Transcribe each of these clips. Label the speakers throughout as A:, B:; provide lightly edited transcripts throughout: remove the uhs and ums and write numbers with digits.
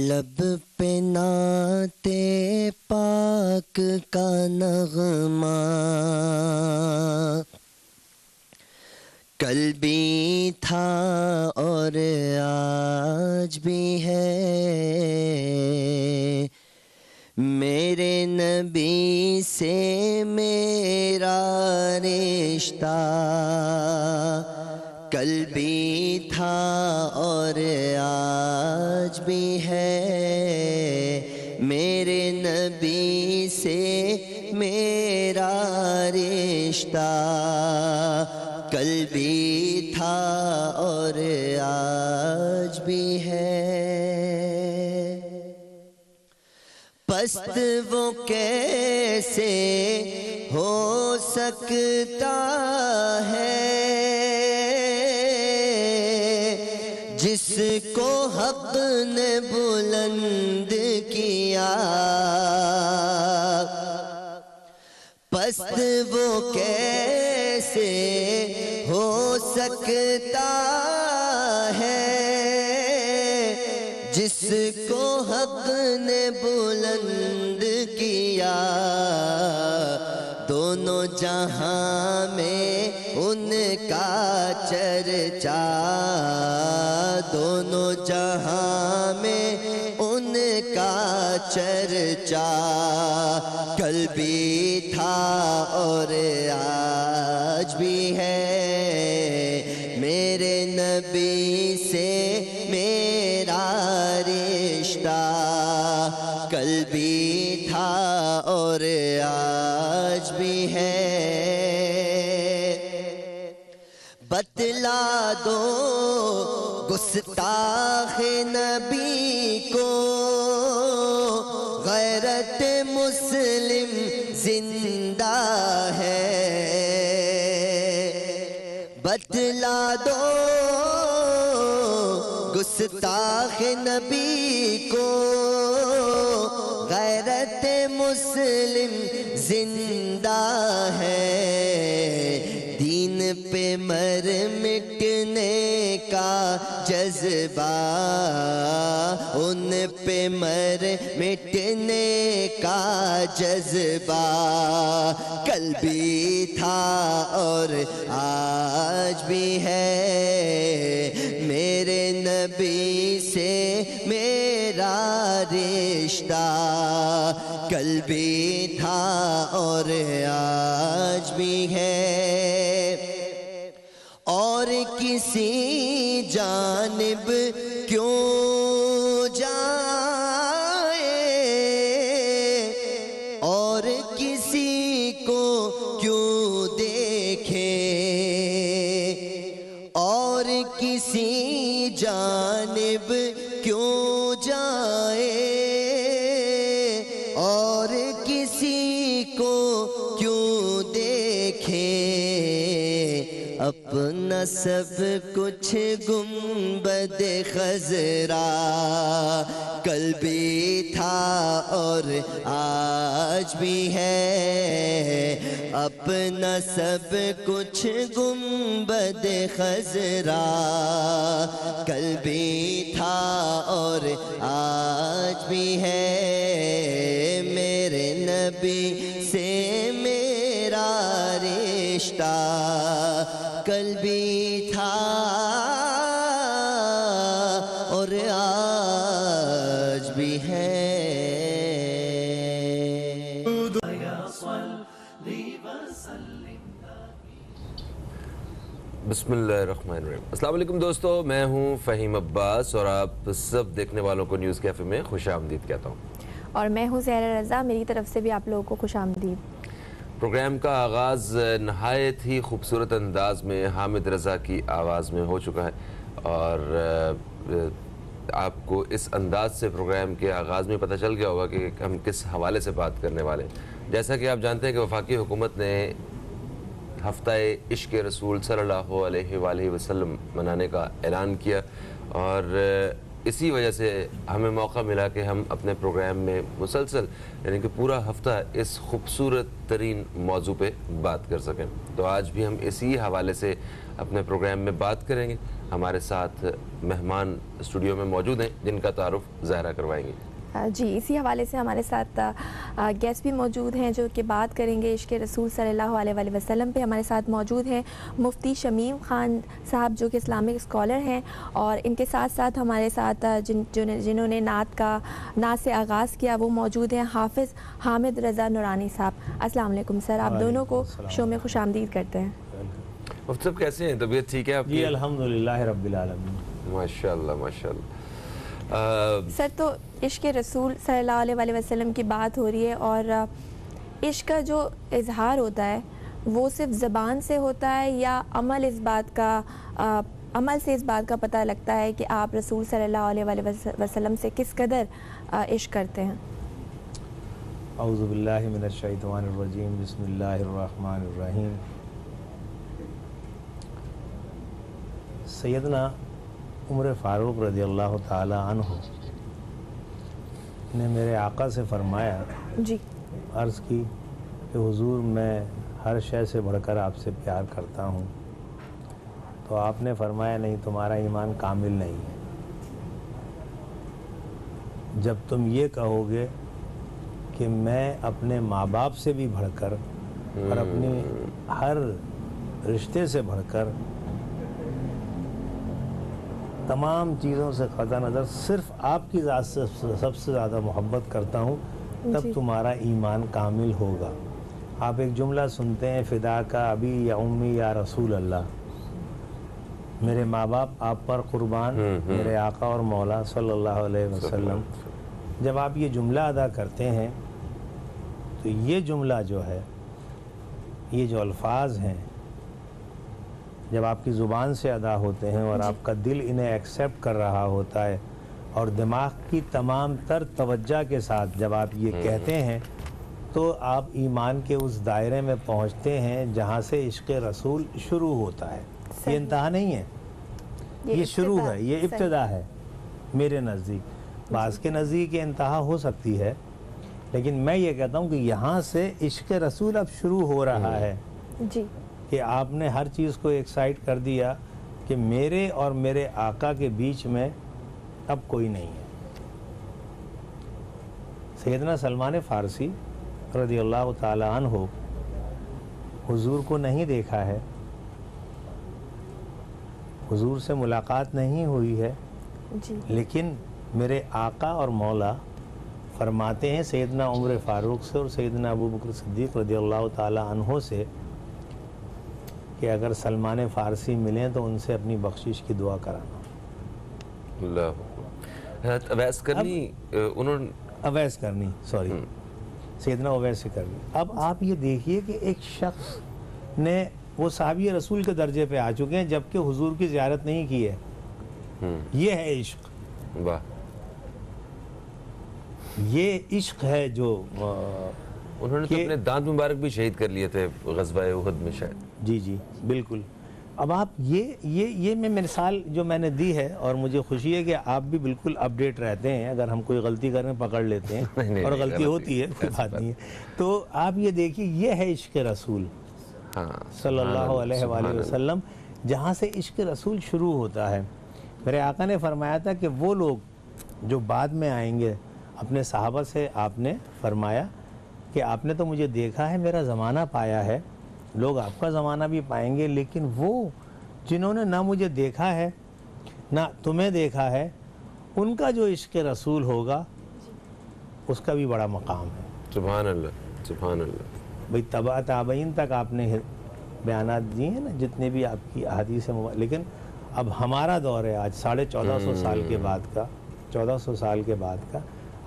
A: لب پہ نعت پاک کا نغمہ کل بھی تھا اور آج بھی ہے، میرے نبی سے میرا رشتہ کل بھی تھا اور آج بھی ہے، میرے نبی سے میرا رشتہ کل بھی تھا اور آج بھی ہے۔ پست وہ کیسے ہو سکتا ہے جس کو حق نے بلند کیا، پست وہ کیسے ہو سکتا ہے جس کو حق نے بلند کیا، دونوں جہاں میں ان کا چرچا، دونوں جہاں میں ان کا چرچا کل بھی تھا اور آج بھی ہے، میرے نبی سے میرا رشتہ کل بھی تھا اور آج بھی ہے۔ بتلا دو گستاخ نبی کو غیرت مسلم زندہ ہے، بتلا دو گستاخ نبی کو غیرت مسلم زندہ ہے، دین پہ مر مٹنے کا جذبہ، ان پہ مر مٹنے کا جذبہ کل بھی تھا اور آج بھی ہے، میرے نبی سے میرا رشتہ کل بھی تھا اور آج بھی ہے، اور کسی جانب کیوں جائے اور کسی کو کیوں دیکھے، اور کسی جانب کیوں جائے اور کسی کو کیوں دیکھے، اپنا سب کچھ گنبد خضرا کل بھی تھا اور آج بھی ہے، اپنا سب کچھ گنبد خضرا کل بھی تھا اور آج بھی ہے، میرے نبی سے میرا رشتہ کل بھی تھا اور آج بھی ہے۔
B: بسم اللہ الرحمن الرحیم۔ السلام علیکم دوستو، میں ہوں فہیم عباس اور آپ سب دیکھنے والوں کو نیوز کیفے میں خوش آمدید کہتا ہوں،
C: اور میں ہوں زہرا رضا، میری طرف سے بھی آپ لوگوں کو خوش آمدید۔
B: پروگرام کا آغاز نہایت ہی خوبصورت انداز میں حامد رضا کی آواز میں ہو چکا ہے، اور آپ کو اس انداز سے پروگرام کے آغاز میں پتہ چل گیا ہوگا کہ ہم کس حوالے سے بات کرنے والے ہیں۔ جیسا کہ آپ جانتے ہیں کہ وفاقی حکومت نے ہفتہ عشق رسول صلی اللہ علیہ وآلہ وسلم منانے کا اعلان کیا، اور اسی وجہ سے ہمیں موقع ملا کہ ہم اپنے پروگرام میں مسلسل یعنی کہ پورا ہفتہ اس خوبصورت ترین موضوع پہ بات کر سکیں. تو آج بھی ہم اسی حوالے سے اپنے پروگرام میں بات کریں گے. ہمارے ساتھ مہمان اسٹوڈیو میں موجود ہیں جن کا تعارف ظاہرہ کروائیں گے.
C: جی، اسی حوالے سے ہمارے ساتھ گیسٹ بھی موجود ہیں جو کہ بات کریں گے عشق رسول صلی اللہ علیہ وآلہ وسلم پہ. ہمارے ساتھ موجود ہیں مفتی شمیم خان صاحب جو کہ اسلامک اسکالر ہیں، اور ان کے ساتھ ساتھ ہمارے ساتھ جنہوں نے نعت سے آغاز کیا وہ موجود ہیں حافظ حامد رضا نورانی صاحب. السلام علیکم سر، آپ دونوں کو شو میں خوش آمدید کرتے ہیں.
B: مفتی صاحب کیسے ہیں؟ طبیعت ٹھیک ہے آپ کی؟
D: جی الحمدللہ رب العالمین.
B: ماشاءاللہ ماشاءاللہ.
C: سر، تو عشق رسول صلی اللہ علیہ وآلہ وسلم کی بات ہو رہی ہے، اور عشق کا جو اظہار ہوتا ہے وہ صرف زبان سے ہوتا ہے یا عمل سے اس بات کا پتہ لگتا ہے کہ آپ رسول صلی اللہ علیہ وآلہ وسلم سے کس قدر عشق کرتے ہیں؟
D: اعوذ باللہ من الشیطان الرجیم، بسم اللہ الرحمن الرحیم. سیدنا عمر فاروق رضی اللہ تعالی عنہ نے میرے آقا سے فرمایا،
C: جی،
D: عرض کی کہ حضور میں ہر شے سے بڑھ کر آپ سے پیار کرتا ہوں. تو آپ نے فرمایا نہیں، تمہارا ایمان کامل نہیں ہے. جب تم یہ کہو گے کہ میں اپنے ماں باپ سے بھی بڑھ کر اور اپنی ہر رشتے سے بڑھ کر تمام چیزوں سے قطع نظر صرف آپ کی ذات سے سب سے زیادہ محبت کرتا ہوں، تب تمہارا ایمان کامل ہوگا. آپ ایک جملہ سنتے ہیں، فدا کا ابی یا امی یا رسول اللہ، میرے ماں باپ آپ پر قربان، میرے آقا اور مولا صلی اللہ علیہ وسلم. جب آپ یہ جملہ ادا کرتے ہیں تو یہ جملہ جو ہے، یہ جو الفاظ ہیں، جب آپ کی زبان سے ادا ہوتے ہیں اور آپ کا دل انہیں ایکسیپٹ کر رہا ہوتا ہے اور دماغ کی تمام تر توجہ کے ساتھ جب آپ یہ کہتے ہیں، تو آپ ایمان کے اس دائرے میں پہنچتے ہیں جہاں سے عشق رسول شروع ہوتا ہے. یہ انتہا نہیں ہے، یہ شروع ہے، یہ ابتدا ہے میرے نزدیک. بعض کے نزدیک یہ انتہا ہو سکتی ہے، لیکن میں یہ کہتا ہوں کہ یہاں سے عشق رسول اب شروع ہو رہا ہے.
C: جی،
D: کہ آپ نے ہر چیز کو ایک سائڈ کر دیا کہ میرے اور میرے آقا کے بیچ میں اب کوئی نہیں ہے. سیدنا سلمان فارسی رضی اللہ تعالی عنہ حضور کو نہیں دیکھا ہے، حضور سے ملاقات نہیں ہوئی ہے،
C: جی،
D: لیکن میرے آقا اور مولا فرماتے ہیں سیدنا عمر فاروق سے اور سیدنا ابو بکر صدیق رضی اللہ تعالی عنہ سے کہ اگر سلمان فارسی ملیں تو ان سے اپنی بخشش کی دعا کرانا.
B: حضرت اویس کرنی
D: اویس کرنی سیدنا اویس کرنی. اب آپ یہ دیکھیے کہ ایک شخص نے، وہ صحابی رسول کے درجے پہ آ چکے ہیں جبکہ حضور کی زیارت نہیں کی ہے. یہ ہے عشق.
B: واہ،
D: یہ عشق ہے جو
B: انہوں نے تو اپنے دانت مبارک بھی شہید کر لیے تھے غزوہ احد میں شاید.
D: جی جی بالکل. اب آپ یہ میں مثال جو میں نے دی ہے، اور مجھے خوشی ہے کہ آپ بھی بالکل اپڈیٹ رہتے ہیں. اگر ہم کوئی غلطی کریں پکڑ لیتے ہیں اور غلطی ہوتی ہے، کوئی بات نہیں ہے. تو آپ یہ دیکھیے، یہ ہے عشق رسول صلی اللہ علیہ وآلہ وسلم، جہاں سے عشق رسول شروع ہوتا ہے. میرے آقا نے فرمایا تھا کہ وہ لوگ جو بعد میں آئیں گے، اپنے صحابہ سے آپ نے فرمایا کہ آپ نے تو مجھے دیکھا ہے، میرا زمانہ پایا ہے، لوگ آپ کا زمانہ بھی پائیں گے، لیکن وہ جنہوں نے نہ مجھے دیکھا ہے نہ تمہیں دیکھا ہے، ان کا جو عشق رسول ہوگا اس کا بھی بڑا مقام ہے.
B: سبحان اللہ سبحان اللہ.
D: بھئی تبع تابعین تک آپ نے بیانات دیے ہیں نا، جتنے بھی آپ کی احادیث ہیں، لیکن اب ہمارا دور ہے آج 1450 سال کے بعد کا، 1400 سال کے بعد کا.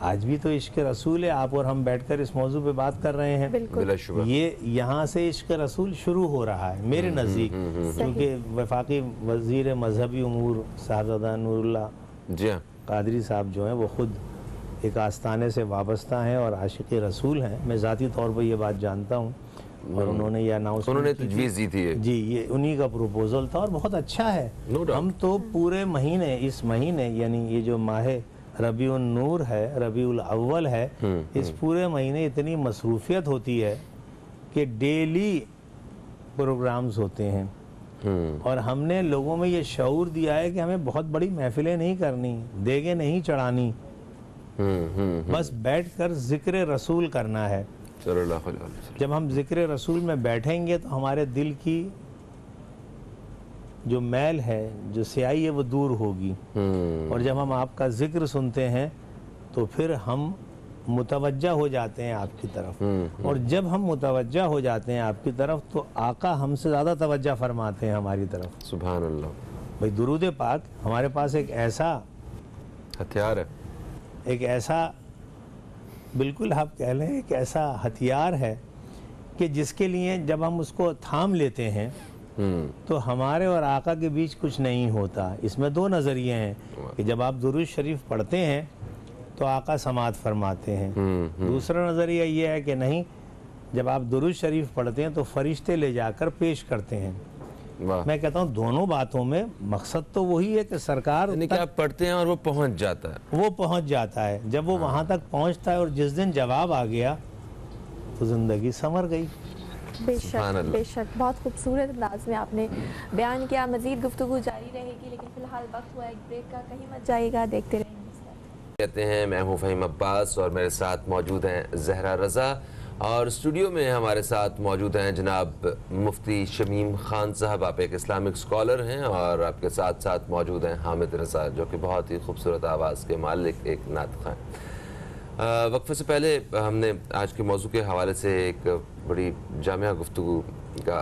D: آج بھی تو عشق رسول ہے. آپ اور ہم بیٹھ کر اس موضوع پہ بات کر رہے ہیں.
B: بلا شبہ
D: یہ یہاں سے عشق رسول شروع ہو رہا ہے میرے نزدیک. کیونکہ وفاقی وزیر مذہبی امور صاحبزادہ نور اللہ قادری صاحب جو ہیں، وہ خود ایک آستانے سے وابستہ ہیں اور عاشق رسول ہیں. میں ذاتی طور پر یہ بات جانتا ہوں. اور انہوں نے یہ
B: انہوں نے
D: اناؤنسمنٹ
B: تجویز دی تھی
D: جی، یہ انہی کا پروپوزل تھا اور بہت اچھا ہے.
B: No doubt.
D: ہم تو پورے مہینے، اس مہینے یعنی یہ جو ماہ ربیع النور ہے، ربیع الاول ہے، اس پورے مہینے اتنی مصروفیت ہوتی ہے کہ ڈیلی پروگرامز ہوتے ہیں. اور ہم نے لوگوں میں یہ شعور دیا ہے کہ ہمیں بہت بڑی محفلیں نہیں کرنی، دیگیں نہیں چڑھانی، بس بیٹھ کر ذکر رسول کرنا ہے.
B: صلی اللہ علیہ وسلم.
D: جب ہم ذکر رسول میں بیٹھیں گے تو ہمارے دل کی جو میل ہے، جو سیاہی ہے، وہ دور ہوگی. اور جب ہم آپ کا ذکر سنتے ہیں تو پھر ہم متوجہ ہو جاتے ہیں آپ کی طرف. اور جب ہم متوجہ ہو جاتے ہیں آپ کی طرف تو آقا ہم سے زیادہ توجہ فرماتے ہیں ہماری طرف.
B: سبحان اللہ.
D: بھئی درود پاک ہمارے پاس ایک ایسا
B: ہتھیار ہے،
D: ایک ایسا بالکل آپ کہہ لیں ایک ایسا ہتھیار ہے کہ جس کے لیے جب ہم اس کو تھام لیتے ہیں تو ہمارے اور آقا کے بیچ کچھ نہیں ہوتا. اس میں دو نظریے ہیں کہ جب آپ درود شریف پڑھتے ہیں تو آقا سماعت فرماتے ہیں. دوسرا نظریہ یہ ہے کہ نہیں، جب آپ درود شریف پڑھتے ہیں تو فرشتے لے جا کر پیش کرتے ہیں. میں کہتا ہوں دونوں باتوں میں مقصد تو وہی ہے کہ سرکار
B: یعنی کہ آپ پڑھتے ہیں اور وہ پہنچ جاتا ہے.
D: وہ پہنچ جاتا ہے. جب وہ وہاں تک پہنچتا ہے اور جس دن جواب آ گیا تو زندگی سنور گئی.
C: بے شک بے شک، بہت خوبصورت انداز میں آپ نے بیان کیا. مزید گفتگو جاری رہے گی لیکن فی الحال وقت ہوا ایک بریک کا، کہیں مت جائے گا، دیکھتے رہیں گے.
B: کہتے ہیں میں ہوں فہیم عباس اور میرے ساتھ موجود ہیں زہرا رضا، اور اسٹوڈیو میں ہمارے ساتھ موجود ہیں جناب مفتی شمیم خان صاحب. آپ ایک اسلامک اسکالر ہیں اور آپ کے ساتھ ساتھ موجود ہیں حامد رضا جو کہ بہت ہی خوبصورت آواز کے مالک ایک نعت خواں. وقفے سے پہلے ہم نے آج کے موضوع کے حوالے سے ایک بڑی جامعہ گفتگو کا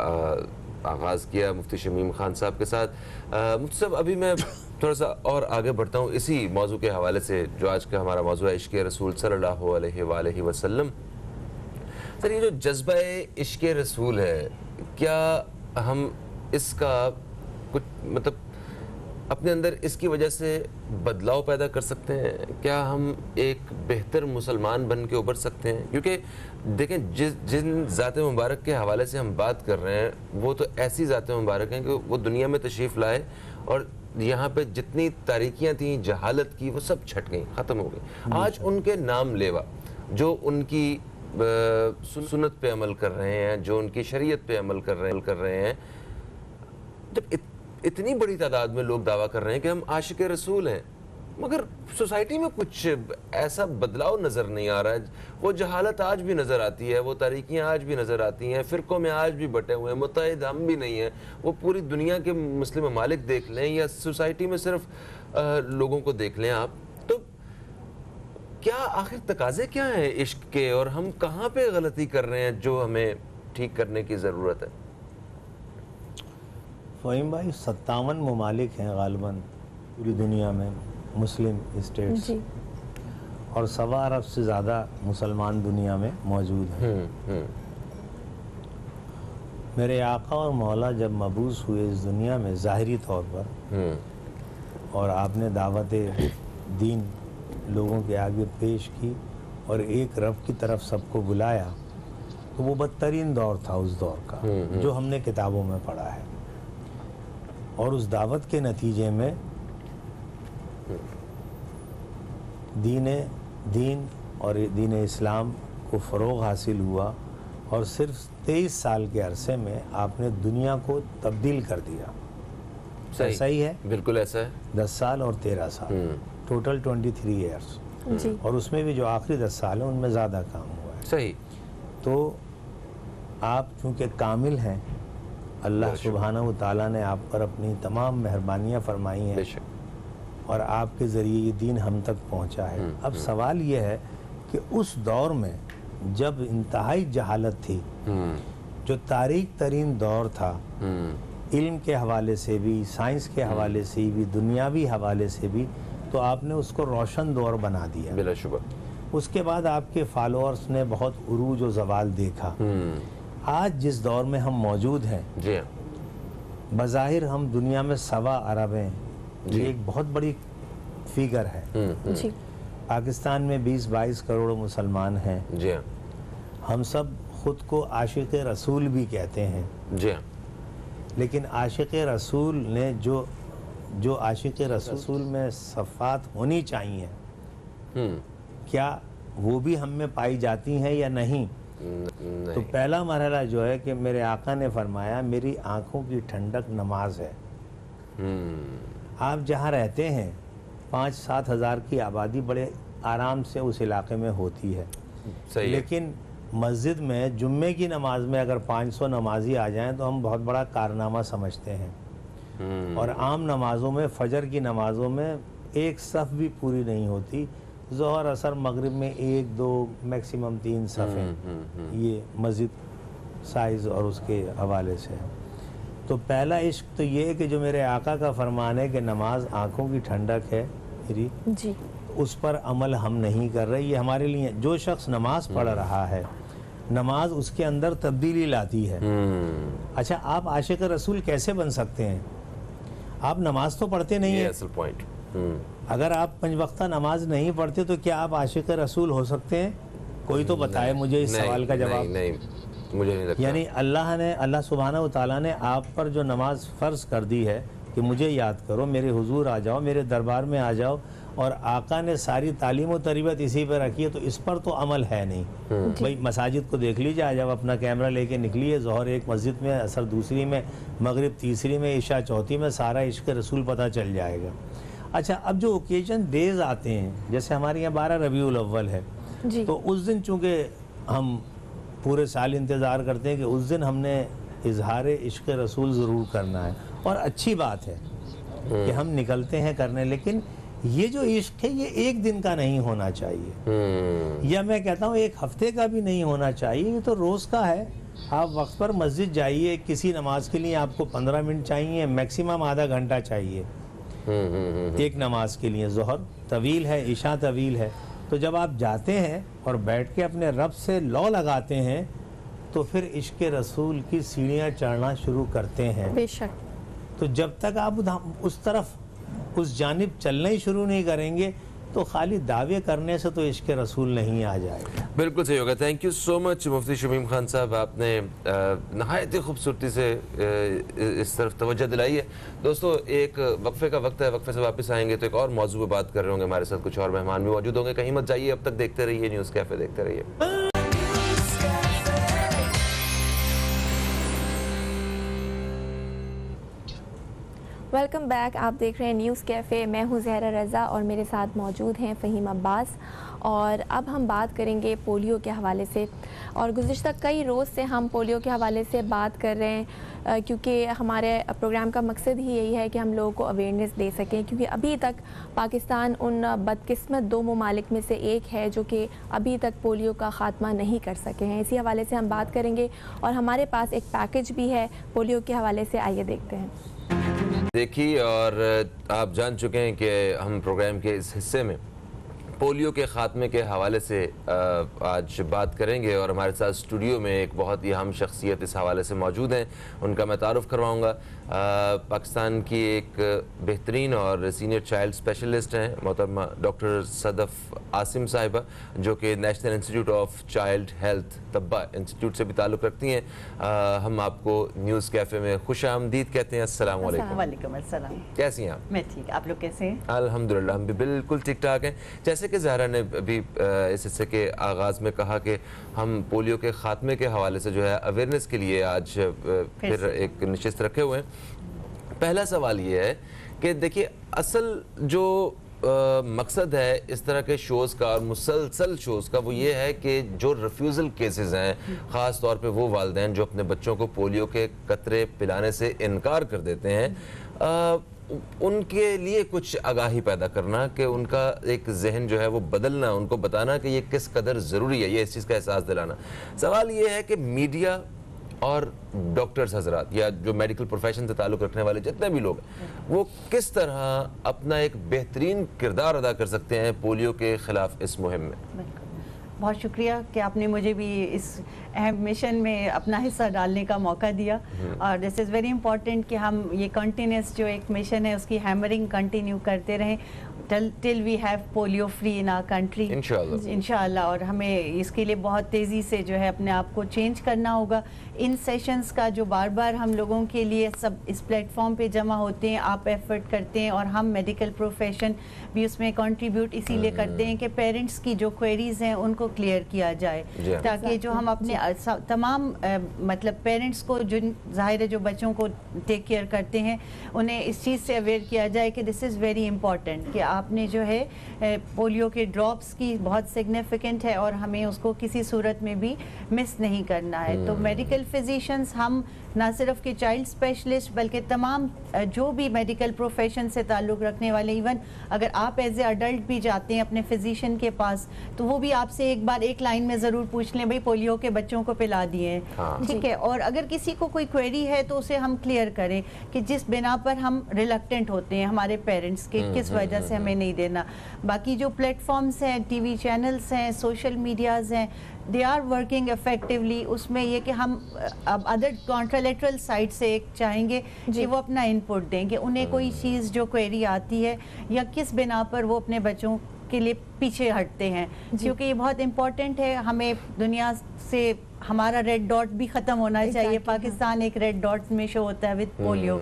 B: آغاز کیا مفتی شمیم خان صاحب کے ساتھ. مفتی صاحب ابھی میں تھوڑا سا اور آگے بڑھتا ہوں اسی موضوع کے حوالے سے جو آج کا ہمارا موضوع ہے عشق رسول صلی اللہ علیہ وآلہ وسلم. سر یہ جو جذبہ عشق رسول ہے، کیا ہم اس کا کچھ مطلب اپنے اندر اس کی وجہ سے بدلاؤ پیدا کر سکتے ہیں؟ کیا ہم ایک بہتر مسلمان بن کے ابھر سکتے ہیں؟ کیونکہ دیکھیں جن ذات مبارک کے حوالے سے ہم بات کر رہے ہیں وہ تو ایسی ذات مبارک ہیں کہ وہ دنیا میں تشریف لائے اور یہاں پہ جتنی تاریکیاں تھیں، جہالت کی، وہ سب چھٹ گئیں، ختم ہو گئی. آج ان کے نام لیوا جو ان کی سنت پہ عمل کر رہے ہیں، جو ان کی شریعت پہ عمل کر رہے ہیں، جب اتنی بڑی تعداد میں لوگ دعویٰ کر رہے ہیں کہ ہم عاشق رسول ہیں، مگر سوسائٹی میں کچھ ایسا بدلاؤ نظر نہیں آ رہا ہے. وہ جہالت آج بھی نظر آتی ہے، وہ تاریکیاں آج بھی نظر آتی ہیں، فرقوں میں آج بھی بٹے ہوئے ہیں، متحد ہم بھی نہیں ہیں. وہ پوری دنیا کے مسلم ممالک دیکھ لیں یا سوسائٹی میں صرف لوگوں کو دیکھ لیں آپ، تو کیا آخر تقاضے کیا ہیں عشق کے اور ہم کہاں پہ غلطی کر رہے ہیں جو ہمیں ٹھیک کرنے کی ضرورت ہے؟
D: فہیم بھائی 57 ممالک ہیں غالباً پوری دنیا میں، مسلم اسٹیٹس، اور 1.25 ارب سے زیادہ مسلمان دنیا میں موجود ہیں. میرے آقا اور مولا جب مبعوث ہوئے اس دنیا میں ظاہری طور پر اور آپ نے دعوت دین لوگوں کے آگے پیش کی اور ایک رب کی طرف سب کو بلایا، تو وہ بدترین دور تھا اس دور کا جو ہم نے کتابوں میں پڑھا ہے. اور اس دعوت کے نتیجے میں دین اور دین اسلام کو فروغ حاصل ہوا اور صرف 23 سال کے عرصے میں آپ نے دنیا کو تبدیل کر دیا. ایسا ہی ہے؟
B: بالکل ایسا ہے.
D: 10 سال اور 13 سال، ٹوٹل 23 ایئرس. اور اس میں بھی جو آخری 10 سال ہیں ان میں زیادہ کام ہوا ہے.
B: صحیح.
D: تو آپ چونکہ کامل ہیں، اللہ سبحانہ و تعالیٰ نے آپ پر اپنی تمام مہربانیاں فرمائی ہیں اور آپ کے ذریعے یہ دین ہم تک پہنچا ہے. اب سوال یہ ہے کہ اس دور میں جب انتہائی جہالت تھی، جو تاریک ترین دور تھا، علم کے حوالے سے بھی، سائنس کے حوالے سے بھی، دنیاوی حوالے سے بھی، تو آپ نے اس کو روشن دور بنا دیا.
B: بلا شبہ.
D: اس کے بعد آپ کے فالوورز نے بہت عروج و زوال دیکھا. آج جس دور میں ہم موجود ہیں، بظاہر ہم دنیا میں 1.25 ارب ہیں، یہ ایک بہت بڑی فیگر ہے. پاکستان میں 20-22 کروڑ مسلمان ہیں. ہم سب خود کو عاشق رسول بھی کہتے ہیں.
B: جی ہاں.
D: لیکن عاشق رسول نے جو عاشق رسول میں صفات ہونی چاہیے کیا وہ بھی ہم میں پائی جاتی ہیں یا نہیں؟ تو پہلا مرحلہ جو ہے کہ میرے آقا نے فرمایا میری آنکھوں کی ٹھنڈک نماز ہے. آپ جہاں رہتے ہیں 5-7 ہزار کی آبادی بڑے آرام سے اس علاقے میں ہوتی ہے. لیکن مسجد میں جمعے کی نماز میں اگر 500 نمازی آ جائیں تو ہم بہت بڑا کارنامہ سمجھتے ہیں. اور عام نمازوں میں فجر کی نمازوں میں ایک صف بھی پوری نہیں ہوتی. ظہر عصر مغرب میں 1-2 میکسیمم 3 صفیں. یہ مسجد سائز اور اس کے حوالے سے. تو پہلا عشق تو یہ ہے کہ جو میرے آقا کا فرمان ہے کہ نماز آنکھوں کی ٹھنڈک ہے میری
C: جی،
D: اس پر عمل ہم نہیں کر رہے. یہ ہمارے لیے جو شخص نماز پڑھ رہا ہے نماز اس کے اندر تبدیلی لاتی ہے. اچھا آپ عاشق رسول کیسے بن سکتے ہیں؟ آپ نماز تو پڑھتے نہیں ہیں.
B: اصل پوائنٹ.
D: اگر آپ 5 وقتہ نماز نہیں پڑھتے تو کیا آپ عاشق رسول ہو سکتے ہیں؟ کوئی تو بتائے مجھے اس سوال کا جواب.
B: نہیں مجھے نہیں لگتا.
D: یعنی اللہ سبحانہ و تعالیٰ نے آپ پر جو نماز فرض کر دی ہے کہ مجھے یاد کرو، میرے حضور آ جاؤ، میرے دربار میں آ جاؤ، اور آقا نے ساری تعلیم و تربیت اسی پہ رکھی ہے، تو اس پر تو عمل ہے نہیں. بھائی مساجد کو دیکھ لیجیے، آج آپ اپنا کیمرہ لے کے نکلیے، ظہر ایک مسجد میں، عصر دوسری میں، مغرب تیسری میں، عشاء چوتھی میں، سارا عشق رسول پتہ چل جائے گا. اچھا اب جو اوکیجن ڈیز آتے ہیں جیسے ہمارے یہاں 12 ربیع الاول ہے تو اس دن چونکہ ہم پورے سال انتظار کرتے ہیں کہ اس دن ہم نے اظہار عشق رسول ضرور کرنا ہے، اور اچھی بات ہے کہ ہم نکلتے ہیں کرنے. لیکن یہ جو عشق ہے یہ ایک دن کا نہیں ہونا چاہیے، یا میں کہتا ہوں 1 ہفتے کا بھی نہیں ہونا چاہیے. یہ تو روز کا ہے. آپ وقت پر مسجد جائیے، کسی نماز کے لیے آپ کو 15 منٹ چاہیے، میکسیمم آدھا گھنٹہ چاہیے ایک نماز کے لیے. ظہر طویل ہے، عشاء طویل ہے. تو جب آپ جاتے ہیں اور بیٹھ کے اپنے رب سے لو لگاتے ہیں تو پھر عشق رسول کی سیڑھیاں چڑھنا شروع کرتے ہیں.
C: بے شک.
D: تو جب تک آپ اس طرف اس جانب چلنا ہی شروع نہیں کریں گے تو خالی دعوے کرنے سے تو عشق رسول نہیں آ جائے گا.
B: بالکل صحیح ہوگا. تھینک یو سو مچ مفتی شمیم خان صاحب، آپ نے نہایت ہی خوبصورتی سے اس طرف توجہ دلائی ہے. دوستو ایک وقفے کا وقت ہے، وقفے سے واپس آئیں گے تو ایک اور موضوع پہ بات کر رہے ہوں گے. ہمارے ساتھ کچھ اور مہمان بھی موجود ہوں گے. کہیں مت جائیے، اب تک دیکھتے رہیے نیوز کیفے، دیکھتے رہیے.
C: Welcome back. آپ دیکھ رہے ہیں نیوز کیفے. میں ہوں زہرہ رضا اور میرے ساتھ موجود ہیں فہیم عباس. اور اب ہم بات کریں گے پولیو کے حوالے سے. اور گزشتہ کئی روز سے ہم پولیو کے حوالے سے بات کر رہے ہیں کیونکہ ہمارے پروگرام کا مقصد ہی یہی ہے کہ ہم لوگوں کو اویئرنیس دے سکیں، کیونکہ ابھی تک پاکستان ان بدقسمت 2 ممالک میں سے ایک ہے جو کہ ابھی تک پولیو کا خاتمہ نہیں کر سکے ہیں. اسی حوالے سے ہم بات کریں گے اور ہمارے پاس ایک پیکج بھی ہے پولیو کے حوالے سے. آئیے دیکھتے ہیں.
B: دیکھیے، اور آپ جان چکے ہیں کہ ہم پروگرام کے اس حصے میں پولیو کے خاتمے کے حوالے سے آج بات کریں گے، اور ہمارے ساتھ اسٹوڈیو میں ایک بہت ہی اہم شخصیت اس حوالے سے موجود ہیں. ان کا میں تعارف کرواؤں گا. پاکستان کی ایک بہترین اور سینئر چائلڈ اسپیشلسٹ ہیں محترمہ ڈاکٹر صدف عاصم صاحبہ، جو کہ National Institute of Child Health طبہ انسٹیٹیوٹ سے بھی تعلق رکھتی ہیں. ہم آپ کو نیوز کیفے میں خوش آمدید کہتے ہیں. السلام علیکم.
E: وعلیکم السلام.
B: کیسی ہیں آپ؟
E: میں ٹھیک. آپ لوگ کیسے ہیں؟
B: الحمدللہ ہم بھی بالکل ٹھیک ٹھاک ہیں. جیسے کہ زہرا نے ابھی اس حصے کے آغاز میں کہا کہ ہم پولیو کے خاتمے کے حوالے سے جو ہے اویئرنیس کے لیے آج پھر ایک نشست رکھے ہوئے ہیں. پہلا سوال یہ ہے کہ دیکھیے، اصل جو مقصد ہے اس طرح کے شوز کا اور مسلسل شوز کا وہ یہ ہے کہ جو ریفیوزل کیسز ہیں، خاص طور پہ وہ والدین جو اپنے بچوں کو پولیو کے قطرے پلانے سے انکار کر دیتے ہیں، ان کے لیے کچھ آگاہی پیدا کرنا، کہ ان کا ایک ذہن جو ہے وہ بدلنا، ان کو بتانا کہ یہ کس قدر ضروری ہے، یہ اس چیز کا احساس دلانا. سوال یہ ہے کہ میڈیا اور ڈاکٹرز حضرات یا جو میڈیکل پروفیشن سے تعلق رکھنے والے جتنے بھی لوگ ہیں، وہ کس طرح اپنا ایک بہترین کردار ادا کر سکتے ہیں پولیو کے خلاف اس مہم میں؟
E: بہت شکریہ کہ آپ نے مجھے بھی اس اہم مشن میں اپنا حصہ ڈالنے کا موقع دیا. اور دس از ویری امپورٹنٹ کہ ہم یہ کنٹینیوس جو ایک مشن ہے اس کی ہیمرنگ کنٹینیو کرتے رہیں. till we have polio free in our country انشاءاللہ. اور ہمیں اس کے لیے بہت تیزی سے جو ہے اپنے آپ کو چینج کرنا ہوگا. ان سیشنز کا جو بار بار ہم لوگوں کے لیے سب اس پلیٹ فارم پہ جمع ہوتے ہیں, آپ ایفرٹ کرتے ہیں, اور ہم میڈیکل پروفیشن بھی اس میں کنٹریبیوٹ اسی لیے کرتے ہیں کہ پیرنٹس کی جو کوئریز ہیں ان کو کلیئر کیا جائے, تاکہ جو ہم اپنے تمام مطلب پیرنٹس کو جو ظاہر ہے جو بچوں کو ٹیک کیئر کرتے ہیں انہیں اس چیز سے اویئر کیا جائے کہ دس از ویری امپورٹنٹ کہ آپ نے جو ہے پولیو کے ڈراپس کی بہت سگنیفیکنٹ ہے اور ہمیں اس کو کسی صورت میں بھی مس نہیں کرنا ہے. تو میڈیکل فزیشینز ہم نہ صرف کہ چائلڈ اسپیشلسٹ بلکہ تمام جو بھی میڈیکل پروفیشن سے تعلق رکھنے والے, ایون اگر آپ ایز اے اڈلٹ بھی جاتے ہیں اپنے فزیشین کے پاس تو وہ بھی آپ سے ایک بار ایک لائن میں ضرور پوچھ لیں بھائی پولیو کے بچوں کو پلا دیے ہیں, ٹھیک ہے. اور اگر کسی کو کوئی کوئری ہے تو اسے ہم کلیئر کریں کہ جس بنا پر ہم ریلکٹنٹ ہوتے ہیں ہمارے پیرنٹس کے کس وجہ سے ہمیں نہیں دینا. باقی جو پلیٹ فارمز ہیں, ٹی وی چینلز ہیں, سوشل میڈیاز ہیں, دے آر ورکنگ افیکٹولی. اس میں یہ کہ ہم اب ادر کانٹرالیٹرل سائڈ سے ایک چاہیں گے کہ وہ اپنا ان پٹ دیں کہ انہیں کوئی چیز جو کوئری آتی ہے یا کس بنا پر وہ اپنے بچوں کے لیے پیچھے ہٹتے ہیں, کیونکہ یہ بہت امپورٹنٹ ہے. ہمیں دنیا سے ہمارا ریڈ ڈاٹ بھی ختم ہونا چاہیے. پاکستان ایک ریڈ ڈاٹ میں شو ہوتا ہے وتھ پولیو,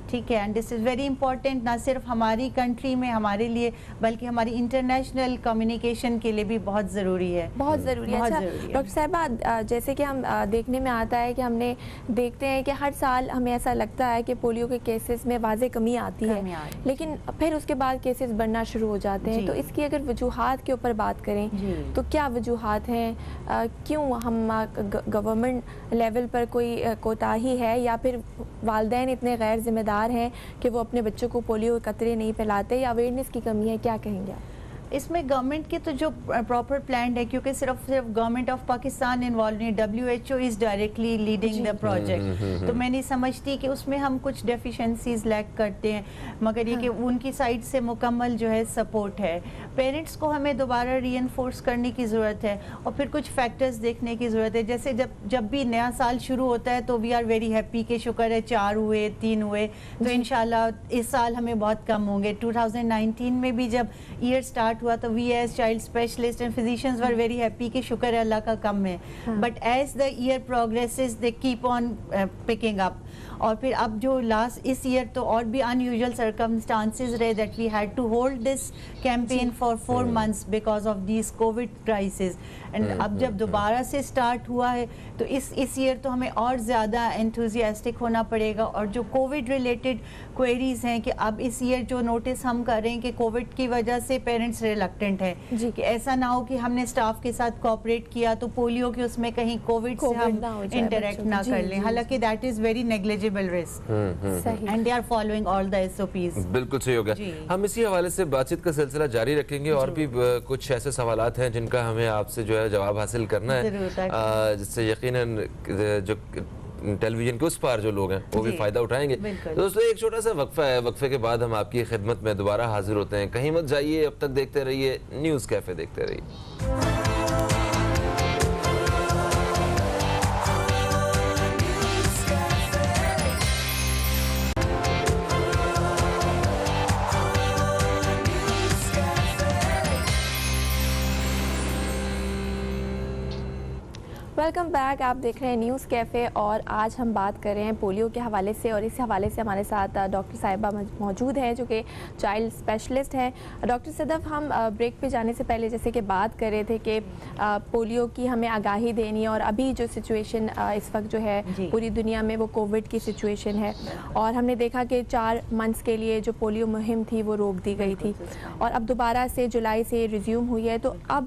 E: ٹھیک ہے. And this is very important نہ صرف ہماری کنٹری میں ہمارے لیے بلکہ ہماری انٹرنیشنل کمیونیکیشن کے لیے بھی بہت ضروری ہے,
C: بہت ضروری ہے. اچھا ڈاکٹر صاحبہ, جیسے کہ ہم دیکھنے میں آتا ہے کہ ہم نے دیکھتے ہیں کہ ہر سال ہمیں ایسا لگتا ہے کہ پولیو کے کیسز میں واضح کمی آتی ہے, لیکن پھر اس کے بعد کیسز بڑھنا شروع ہو جاتے ہیں. تو اس کی اگر وجوہات کے اوپر بات کریں تو کیا وجوہات ہیں, کیوں ہم گورنمنٹ لیول پر کوئی کوتاہی ہے یا پھر والدین اتنے غیر ذمہ دار ہیں کہ وہ اپنے بچوں کو پولیو کے قطرے نہیں پلاتے, یا اویئرنیس کی کمی ہے, کیا کہیں گے آپ؟
E: اس میں گورنمنٹ کے تو جو پراپر پلانڈ ہے, کیونکہ صرف گورنمنٹ آف پاکستان انوالو نہیں, WHO is directly leading the project, تو میں نہیں سمجھتی کہ اس میں ہم کچھ ڈیفیشنسیز لیک کرتے ہیں, مگر یہ کہ ان کی سائڈ سے مکمل جو ہے سپورٹ ہے. پیرنٹس کو ہمیں دوبارہ ری انفورس کرنے کی ضرورت ہے, اور پھر کچھ فیکٹرز دیکھنے کی ضرورت ہے. جیسے جب بھی نیا سال شروع ہوتا ہے تو وی آر ویری ہیپی کہ شکر ہے 4 ہوئے 3 ہوئے, تو انشاءاللہ اس سال ہمیں بہت کم ہوں گے. 2019 میں بھی جب ایئر اسٹارٹ ہوا تو we as child specialist and physicians were very happy کہ شکر ہے اللہ کا کم ہے. But as the year progresses they keep on picking up. اور پھر اب جو لاسٹ اس ایئر تو اور بھی ان یوزول سرکمسٹانسز رہے that we had to hold this campaign for 4 months because of these covid crisis. And اب جب دوبارہ سے اسٹارٹ ہوا ہے تو اس ایئر تو ہمیں اور زیادہ انتھوزیاسٹک ہونا پڑے گا. اور جو کووڈ ریلیٹڈ کوئریز ہیں کہ اب اس ایئر جو نوٹس ہم کر رہے ہیں کہ کووڈ کی وجہ سے پیرنٹس ریلکٹنٹ ہیں کہ ایسا نہ ہو کہ ہم نے اسٹاف کے ساتھ کوآپریٹ کیا تو پولیو کی اس میں کہیں کووڈ سے ہم انٹریکٹ نہ کر لیں, حالانکہ that is very negligible risk and they are following all the SOPs.
B: بالکل صحیح ہو گیا. ہم اسی حوالے سے بات چیت کا سلسلہ جاری رکھیں گے, اور بھی کچھ ایسے سوالات ہیں جن کا ہمیں آپ سے جو ہے جواب حاصل کرنا ہے, جس سے یقیناً جو ٹیلی ویژن کے اس پار جو لوگ ہیں وہ بھی فائدہ اٹھائیں گے. دوستو ایک چھوٹا سا وقفہ ہے, وقفے کے بعد ہم آپ کی خدمت میں دوبارہ حاضر ہوتے ہیں. کہیں مت جائیے, اب تک دیکھتے رہیے نیوز کیفے, دیکھتے رہیے.
C: ویلکم بیک, آپ دیکھ رہے ہیں نیوز کیفے, اور آج ہم بات کر رہے ہیں پولیو کے حوالے سے, اور اس حوالے سے ہمارے ساتھ ڈاکٹر صاحبہ موجود ہیں جو کہ چائلڈ اسپیشلسٹ ہیں. ڈاکٹر صدف, ہم بریک پہ جانے سے پہلے جیسے کہ بات کر رہے تھے کہ پولیو کی ہمیں آگاہی دینی ہے, اور ابھی جو سچویشن اس وقت جو ہے پوری دنیا میں وہ کووڈ کی سچویشن ہے, اور ہم نے دیکھا کہ 4 months کے لیے جو پولیو مہم تھی وہ روک دی گئی تھی, اور اب دوبارہ سے جولائی سے ریزیوم ہوئی ہے. تو اب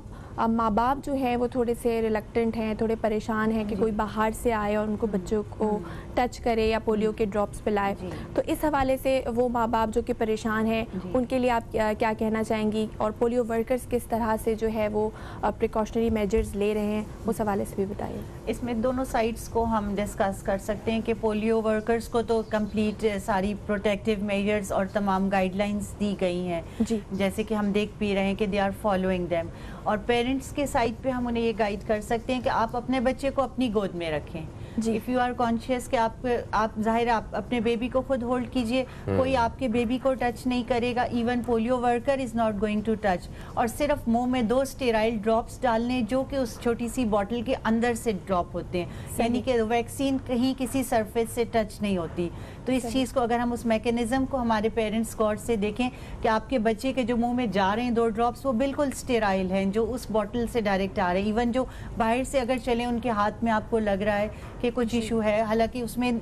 C: ماں باپ جو ہیں وہ تھوڑے سے ریلکٹنٹ ہیں, تھوڑے پریشان ہیں کہ کوئی باہر سے آئے اور ان کو بچوں کو ٹچ کرے یا پولیو کے ڈراپس پلائے. تو اس حوالے سے وہ ماں باپ جو کہ پریشان ہیں ان کے لیے آپ کیا کہنا چاہیں گی, اور پولیو ورکرز کس طرح سے جو ہے وہ پریکاشنری میجرز لے رہے ہیں, اس حوالے سے بھی بتائیے.
E: اس میں دونوں سائڈس کو ہم ڈسکس کر سکتے ہیں کہ پولیو ورکرز کو تو کمپلیٹ ساری پروٹیکٹیو میجرز اور تمام گائیڈ لائنس دی گئی ہیں, جیسے کہ ہم دیکھ بھی رہے ہیں کہ دے آر فالوئنگ دیم. اور پیرنٹس کے سائڈ پہ ہم انہیں یہ گائیڈ کر سکتے ہیں کہ آپ اپنے بچے کو اپنی گود میں رکھیں, اف یو آر کانشیس کہ آپ ظاہر آپ اپنے بیبی کو خود ہولڈ کیجئے, کوئی آپ کے بیبی کو ٹچ نہیں کرے گا, even polio worker is not going to touch, اور صرف منہ میں 2 اسٹیرائل ڈراپس ڈالنے جو کہ اس چھوٹی سی بوٹل کے اندر سے ڈراپ ہوتے ہیں, یعنی کہ ویکسین کہیں کسی سرفیس سے ٹچ نہیں ہوتی. تو اس چیز کو اگر ہم اس میکینزم کو ہمارے پیرنٹس غور سے دیکھیں کہ آپ کے بچے کے جو منہ میں جا رہے ہیں 2 ڈراپس وہ بالکل اسٹیرائل ہیں, جو اس بوٹل سے ڈائریکٹ آ رہے ہیں. ایون جو باہر سے اگر چلیں ان کے ہاتھ میں آپ کو لگ رہا ہے کہ کچھ ایشو ہے, حالانکہ اس میں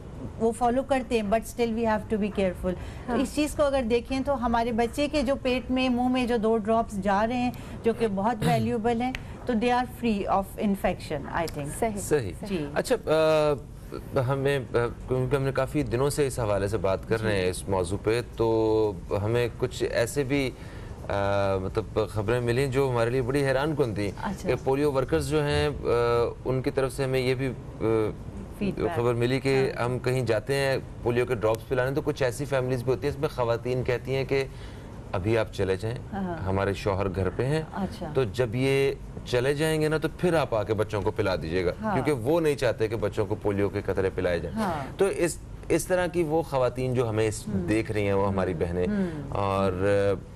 E: وہ فالو کرتے ہیں, but still we have to be careful. تو اس چیز کو اگر دیکھیں تو ہمارے بچے کے جو پیٹ میں منہ میں جو 2 ڈراپس جا رہے ہیں جو کہ بہت ویلیوبل ہیں, تو they are free of infection. I think
B: صحیح.
E: جی
B: اچھا, ہمیں کیونکہ ہم نے کافی دنوں سے اس حوالے سے بات کر رہے ہیں اس موضوع پہ, تو ہمیں کچھ ایسے بھی مطلب خبریں ملیں جو ہمارے لیے بڑی حیران کن تھیں کہ پولیو ورکرز جو ہیں ان کی طرف سے ہمیں یہ بھی خبر ملی کہ ہم کہیں جاتے ہیں پولیو کے ڈراپس پلانے, تو کچھ ایسی فیملیز بھی ہوتی ہیں اس میں خواتین کہتی ہیں کہ ابھی آپ چلے جائیں, ہمارے شوہر گھر پہ ہیں, تو جب یہ چلے جائیں گے نا تو پھر آپ آ کے بچوں کو پلا دیجیے گا, کیونکہ وہ نہیں چاہتے کہ بچوں کو پولیو کے قطرے پلائے جائیں. تو اس طرح کی وہ خواتین جو ہمیں دیکھ رہی ہیں وہ ہماری بہنیں, اور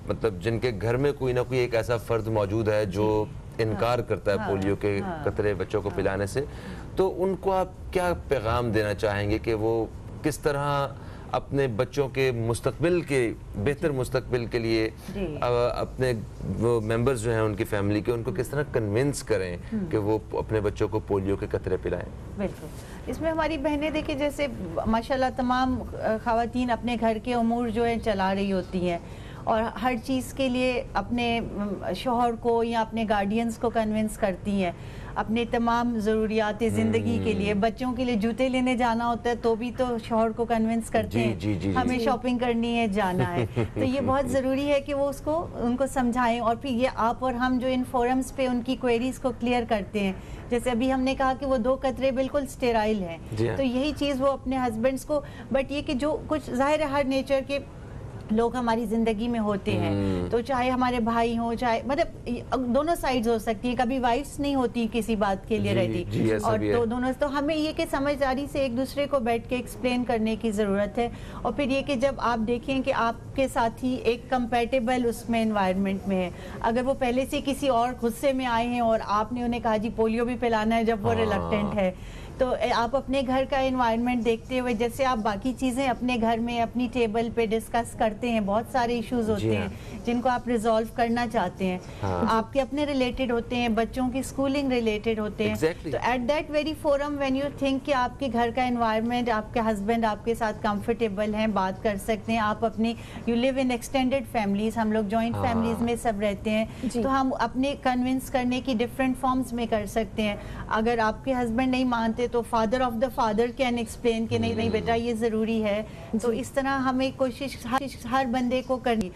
B: مطلب جن کے گھر میں کوئی نہ کوئی ایک ایسا فرد موجود ہے جو انکار کرتا ہے پولیو کے قطرے بچوں کو پلانے سے, تو ان کو آپ کیا پیغام دینا چاہیں گے کہ وہ کس طرح اپنے بچوں کے مستقبل کے بہتر مستقبل کے لیے اپنے وہ ممبرز جو ہیں ان کی فیملی کے, ان کو کس طرح کنونس کریں کہ وہ اپنے بچوں کو پولیو کے قطرے پلائیں؟
E: بالکل, اس میں ہماری بہنیں دیکھیں جیسے ماشاءاللہ تمام خواتین اپنے گھر کے امور جو ہیں چلا رہی ہوتی ہیں, اور ہر چیز کے لیے اپنے شوہر کو یا اپنے گارڈینز کو کنونس کرتی ہیں, اپنے تمام ضروریات زندگی کے لیے. بچوں کے لیے جوتے لینے جانا ہوتا ہے تو بھی تو شوہر کو کنونس کرتے ہیں ہمیں شاپنگ کرنی ہے, جانا ہے. تو یہ بہت ضروری ہے کہ وہ ان کو سمجھائیں, اور پھر یہ آپ اور ہم جو ان فورمز پہ ان کی کوئریز کو کلیئر کرتے ہیں, جیسے ابھی ہم نے کہا کہ وہ 2 قطرے بالکل اسٹیرائل ہیں, تو یہی چیز وہ اپنے ہسبینڈس کو, بٹ یہ کہ جو کچھ ظاہر ہے ہر نیچر کے لوگ ہماری زندگی میں ہوتے ہیں, تو چاہے ہمارے بھائی ہوں, چاہے مطلب دونوں سائڈز ہو سکتی ہیں, کبھی وائفس نہیں ہوتی کسی بات کے لیے رہتی, اور تو دونوں, تو ہمیں یہ کہ سمجھداری سے ایک دوسرے کو بیٹھ کے ایکسپلین کرنے کی ضرورت ہے. اور پھر یہ کہ جب آپ دیکھیں کہ آپ کے ساتھی ایک کمپیٹیبل اس میں انوائرمنٹ میں ہے, اگر وہ پہلے سے کسی اور غصے میں آئے ہیں اور آپ نے انہیں کہا جی پولیو بھی پلانا ہے جب وہ ریلکٹنٹ ہے, تو آپ اپنے گھر کا انوائرمنٹ دیکھتے ہوئے جیسے آپ باقی چیزیں اپنے گھر میں اپنی ٹیبل پہ ڈسکس کرتے ہیں, بہت سارے ایشوز ہوتے ہیں جن کو آپ ریزالو کرنا چاہتے ہیں, آپ کے اپنے ریلیٹڈ ہوتے ہیں, بچوں کی اسکولنگ ریلیٹڈ ہوتے ہیں, تو at that very forum when you think کہ آپ کے گھر کا انوائرمنٹ, آپ کے ہسبینڈ آپ کے ساتھ کمفرٹیبل ہیں, بات کر سکتے ہیں, آپ اپنی you live in extended families, ہم لوگ جوائنٹ فیملیز میں سب رہتے ہیں, تو ہم اپنے کنونس کرنے کی ڈفرینٹ فارمز میں کر سکتے ہیں. اگر آپ کے ہسبینڈ نہیں مانتے تو father of the father can explain کہ نہیں بیٹا یہ ضروری ہے. تو اس طرح ہمیں کوشش ہر بندے کو کرنی,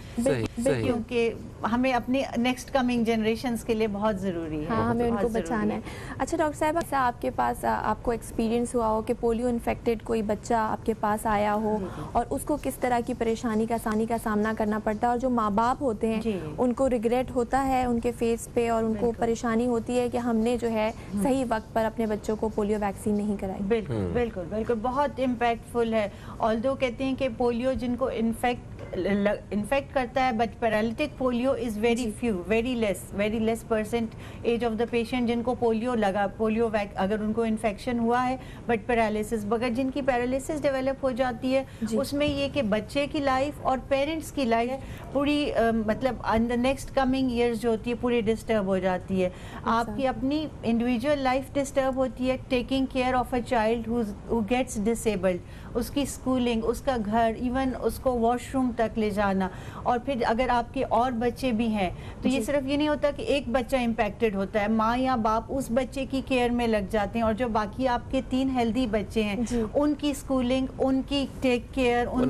E: کیونکہ ہمیں اپنی نیکسٹ کمنگ جنریشنز کے لیے بہت ضروری ہے,
C: ہمیں ان کو بچانا ہے. اچھا ڈاکٹر صاحب, آپ کے پاس آپ کو ایکسپیرینس ہوا ہو کہ پولیو انفیکٹڈ کوئی بچہ آپ کے پاس آیا ہو اور اس کو کس طرح کی پریشانی کا آسانی کا سامنا کرنا پڑتا ہے, اور جو ماں باپ ہوتے ہیں ان کو ریگریٹ ہوتا ہے ان کے فیس پہ, اور ان کو پریشانی ہوتی ہے کہ ہم نے جو ہے صحیح وقت پر اپنے بچوں کو پولیو ویکسین نہیں کرائی.
E: بالکل بالکل بالکل, بہت امپیکٹفل ہے. آلدو کہتے ہیں کہ پولیو جن کو انفیکٹ کرتا ہے, but paralytic polio is very few, very less percentage of the patient جن کو پولیو لگا, پولیو اگر ان کو انفیکشن ہوا ہے بٹ پیرالیسس, بغیر جن کی پیرالیسس ڈیولپ ہو جاتی ہے اس میں یہ کہ بچے کی لائف اور پیرنٹس کی لائف پوری مطلب ان دا نیکسٹ کمنگ ایئرز جو ہوتی ہے پوری ڈسٹرب ہو جاتی ہے. آپ کی اپنی انڈیویجول لائف ڈسٹرب ہوتی ہے, taking care of a child who gets disabled, اس کی اسکولنگ, اس کا گھر, ایون اس کو واش روم تک لے جانا, اور پھر اگر آپ کے اور بچے بھی ہیں تو یہ صرف یہ نہیں ہوتا کہ ایک بچہ امپیکٹڈ ہوتا ہے, ماں یا باپ اس بچے کی کیئر میں لگ جاتے ہیں, اور جو باقی آپ کے 3 ہیلدی بچے ہیں ان کی اسکولنگ, ان کی ٹیک کیئر, وہ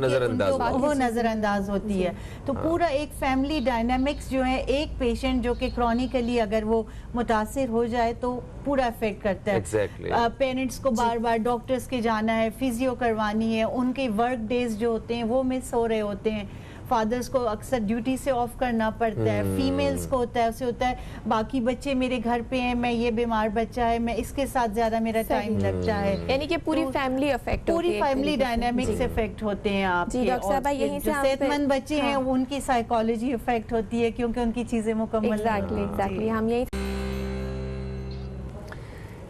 E: نظر انداز ہوتی ہے. تو پورا ایک فیملی ڈائنامکس جو ہے, ایک پیشنٹ جو کہ کرونیکلی اگر وہ متاثر ہو جائے تو پورا افیکٹ کرتا ہے. پیرنٹس کو بار بار ڈاکٹرز کے جانا ہے, فزیو کروانی ہے, ان کے ورک ڈیز جو ہوتے ہیں وہ مس ہو رہے ہوتے ہیں, فادرز کو اکثر ڈیوٹی سے آف کرنا پڑتا ہے, فیمیلز کو ہوتا ہے, اسے ہوتا ہے باقی بچے میرے گھر پہ ہیں, میں یہ بیمار بچہ ہے, میں اس کے ساتھ زیادہ میرا ٹائم لگتا ہے,
C: یعنی کہ پوری فیملی افیکٹ ہوتی ہے,
E: پوری فیملی ڈائنامکس افیکٹ ہوتے ہیں آپ کے. اور جو صحت مند بچے ہیں ان کی سائیکالوجی افیکٹ ہوتی ہے کیونکہ ان کی چیزیں مکمل.
C: ایگزیکٹلی ہم یہی.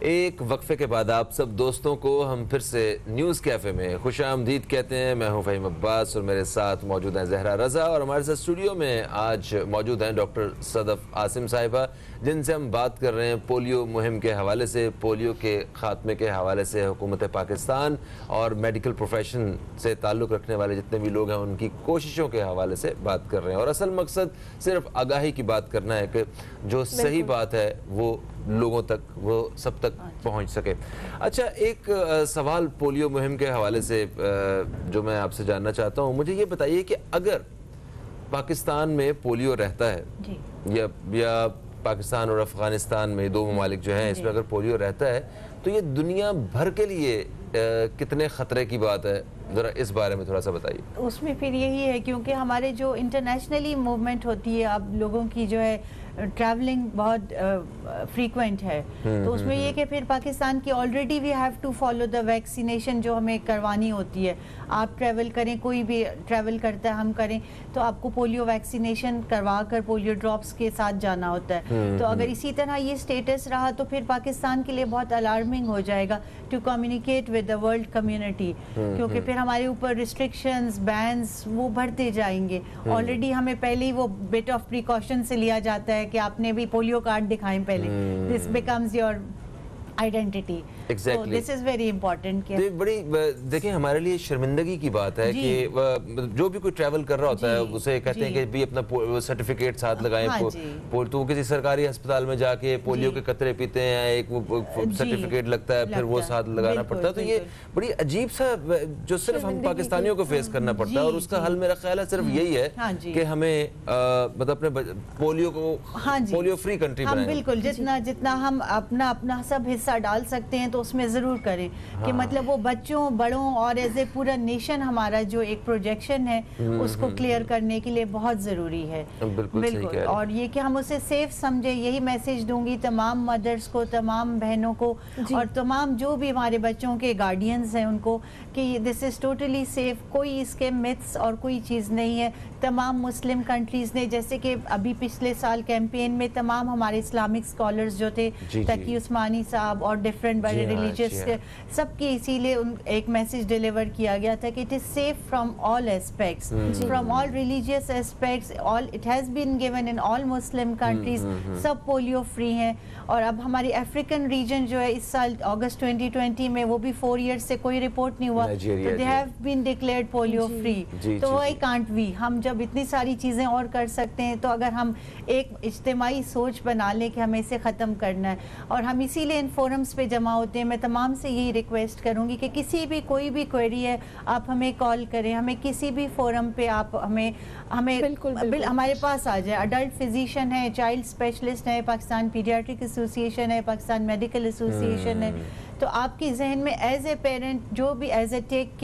B: ایک وقفے کے بعد آپ سب دوستوں کو ہم پھر سے نیوز کیفے میں خوش آمدید کہتے ہیں. میں ہوں فہیم عباس اور میرے ساتھ موجود ہیں زہرا رضا, اور ہمارے ساتھ اسٹوڈیو میں آج موجود ہیں ڈاکٹر صدف عاصم صاحبہ, جن سے ہم بات کر رہے ہیں پولیو مہم کے حوالے سے, پولیو کے خاتمے کے حوالے سے حکومت پاکستان اور میڈیکل پروفیشن سے تعلق رکھنے والے جتنے بھی لوگ ہیں ان کی کوششوں کے حوالے سے بات کر رہے ہیں. اور اصل مقصد صرف آگاہی کی بات کرنا ہے کہ جو صحیح بات ہے وہ لوگوں تک, وہ سب تک پہنچ سکے. اچھا, ایک سوال پولیو مہم کے حوالے سے جو میں آپ سے جاننا چاہتا ہوں, مجھے یہ بتائیے کہ اگر پاکستان میں پولیو رہتا ہے یا پاکستان اور افغانستان میں دو ممالک جو ہیں اس میں اگر پولیو رہتا ہے تو یہ دنیا بھر کے لیے کتنے خطرے کی بات ہے, ذرا اس بارے میں تھوڑا سا بتائیے.
E: اس میں پھر یہی ہے کیونکہ ہمارے جو انٹرنیشنلی موومنٹ ہوتی ہے اب لوگوں کی جو ہے ٹریولنگ بہت فریکوینٹ ہے, تو اس میں یہ کہ پھر پاکستان کی already we have to follow the vaccination جو ہمیں کروانی ہوتی ہے. آپ ٹریول کریں, کوئی بھی ٹریول کرتا ہے, ہم کریں تو آپ کو پولیو ویکسینیشن کروا کر پولیو ڈراپس کے ساتھ جانا ہوتا ہے. تو اگر اسی طرح یہ سٹیٹس رہا تو پھر پاکستان کے لیے بہت الارمنگ ہو جائے گا to communicate with the world community, کیونکہ پھر ہمارے اوپر ریسٹرکشنز, بینز وہ بڑھتے جائیں گے. آلریڈی ہمیں پہلے ہی وہ بٹ آف پریکاشن سے لیا جاتا ہے کہ آپ نے بھی پولیو کارڈ دکھائیں پہلے, this becomes your identity. This is very important.
B: بڑی دیکھیں ہمارے لیے شرمندگی کی بات ہے کہ جو بھی کوئی ٹریول کر رہا ہوتا ہے اسے کہتے ہیں کہ بھی اپنا سرٹیفکیٹ ساتھ لگائیں, تو کسی سرکاری ہسپتال میں جا کے پولیو کے قطرے پیتے ہیں, ایک سرٹیفکیٹ لگتا ہے, پھر وہ ساتھ لگانا پڑتا ہے. تو یہ بڑی عجیب سا جو صرف ہم پاکستانیوں کو فیس کرنا پڑتا ہے, اور اس کا حل میرا خیال ہے صرف یہی ہے کہ ہمیں مطلب اپنے پولیو کو پولیو فری کنٹری بنائیں.
E: بالکل, جتنا ہم اپنا سب حصہ ڈال سکتے ہیں تو اس میں ضرور کریں کہ مطلب وہ بچوں, بڑوں اور ایز اے پورا نیشن ہمارا جو ایک پروجیکشن ہے اس کو کلیئر کرنے کے لیے بہت ضروری ہے. بالکل, اور یہ کہ ہم اسے سیف سمجھیں, یہی میسج دوں گی تمام مدرز کو, تمام بہنوں کو, اور تمام جو بھی ہمارے بچوں کے گارڈینز ہیں ان کو, کہ دس از ٹوٹلی سیف. کوئی اس کے متس اور کوئی چیز نہیں ہے. تمام مسلم کنٹریز نے, جیسے کہ ابھی پچھلے سال کیمپین میں تمام ہمارے اسلامک اسکالرز جو تھے, تقی عثمانی صاحب اور ڈفرینٹ بڑے ریلیجیس, سب کی اسی لیے ایک میسج ڈیلیور کیا گیا تھا کہ it is safe from all aspects, from all religious aspects, it has been given in all Muslim countries, سب پولیو فری ہیں. اور اب ہماری افریقن ریجن جو ہے اس سال اگست 2020 میں وہ بھی 4 ایئرس سے کوئی رپورٹ نہیں ہوا, تو they have been declared polio free. تو وائی کانٹ وی, ہم جب اتنی ساری چیزیں اور کر سکتے ہیں تو اگر ہم ایک اجتماعی سوچ بنا لیں کہ ہمیں اسے ختم کرنا ہے, اور ہم اسی لیے ان فورمز پہ جمع ہوتے ہیں. میں تمام سے یہی ریکویسٹ کروں گی کہ کسی بھی کوئی بھی کوئری ہے آپ ہمیں کال کریں, ہمیں کسی بھی فورم پہ آپ ہمیں ہمارے پاس آ جائے. اڈلٹ فزیشین ہے, چائلڈ اسپیشلسٹ ہے, پاکستان پیڈیاٹرک ایسوسیشن ہے, پاکستان میڈیکل ایسوسیشن ہے. تو آپ کی ذہن میں ایز اے پیرنٹ جو بھی as a take